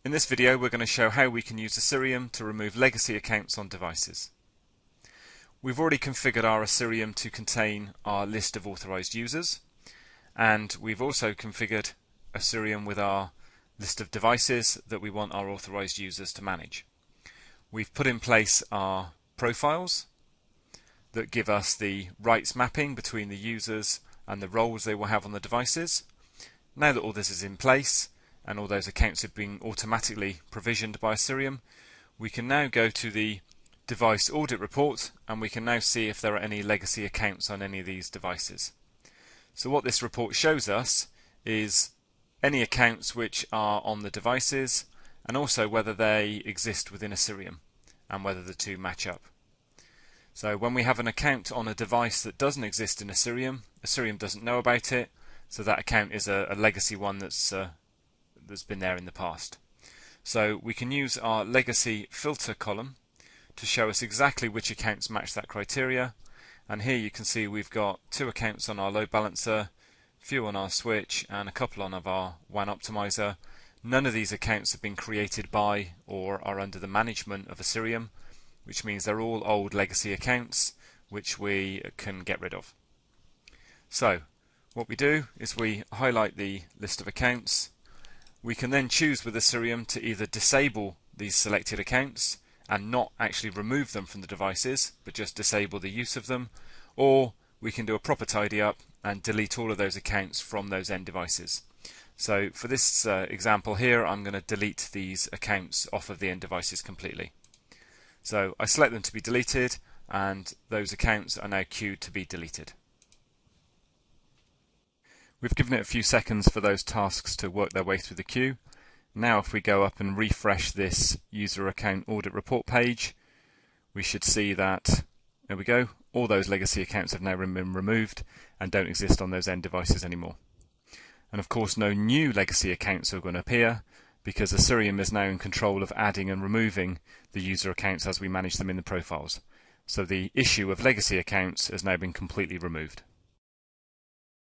In this video we're going to show how we can use Assyrium to remove legacy accounts on devices. We've already configured our Assyrium to contain our list of authorized users, and we've also configured Assyrium with our list of devices that we want our authorized users to manage. We've put in place our profiles that give us the rights mapping between the users and the roles they will have on the devices. Now that all this is in place and all those accounts have been automatically provisioned by Assyrium, we can now go to the device audit report and we can now see if there are any legacy accounts on any of these devices. So what this report shows us is any accounts which are on the devices and also whether they exist within Assyrium and whether the two match up. So when we have an account on a device that doesn't exist in Assyrium, Assyrium doesn't know about it, so that account is a legacy one that's been there in the past. So we can use our legacy filter column to show us exactly which accounts match that criteria, and here you can see we've got 2 accounts on our load balancer, a few on our switch and a couple on our WAN optimizer. None of these accounts have been created by or are under the management of Assyrium, which means they're all old legacy accounts which we can get rid of. So what we do is we highlight the list of accounts. We can then choose with Assyrium to either disable these selected accounts and not actually remove them from the devices, but just disable the use of them, or we can do a proper tidy up and delete all of those accounts from those end devices. So for this example here, I'm going to delete these accounts off of the end devices completely. So I select them to be deleted, and those accounts are now queued to be deleted. We've given it a few seconds for those tasks to work their way through the queue. Now if we go up and refresh this user account audit report page, we should see that, there we go, all those legacy accounts have now been removed and don't exist on those end devices anymore. And of course no new legacy accounts are going to appear, because Assyrium is now in control of adding and removing the user accounts as we manage them in the profiles. So the issue of legacy accounts has now been completely removed.